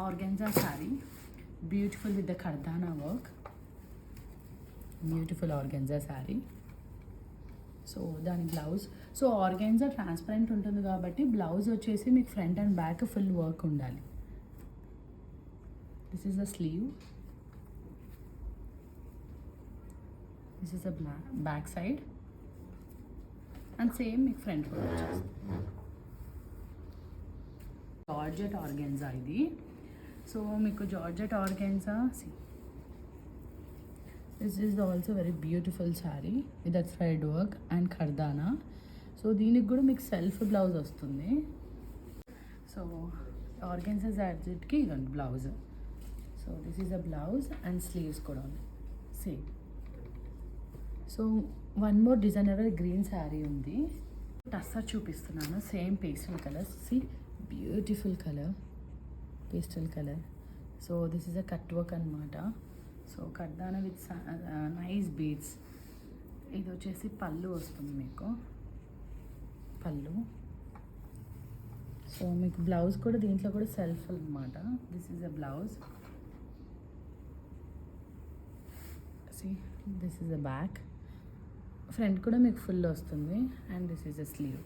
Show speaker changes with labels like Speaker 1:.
Speaker 1: Organza sari, beautiful with the kardana work, beautiful organza sari. So దాని blouse, so organza transparent ఉంటుంది కాబట్టి blouse వచ్చేసి మీకు front and back full work ఉండాలి. This is the sleeve, this is the back side and same మీకు front కూడా వచ్చేస్తుంది. Georgette organza ఇది. సో మీకు georgette organza, this is also very beautiful sari with that thread work and khardana. So దీనికి కూడా మీకు self blouse వస్తుంది. సో ఆర్గాన్జా జార్జెట్కి ఇదండి blouse. So this is a blouse and sleeves కూడా ఉంది same. So one more designer green sari ఉంది. టస్సర్ చూపిస్తున్నాను, same pastel colours. See beautiful colour, pastel colour. So this is a cut work అనమాట. So kardana with nice beads. ఇది వచ్చేసి పళ్ళు వస్తుంది మీకు, పళ్ళు. సో మీకు బ్లౌజ్ కూడా దీంట్లో కూడా సెల్ఫ్ అనమాట. This is a blouse. See this is a back, front కూడా మీకు ఫుల్ వస్తుంది and this is a slew.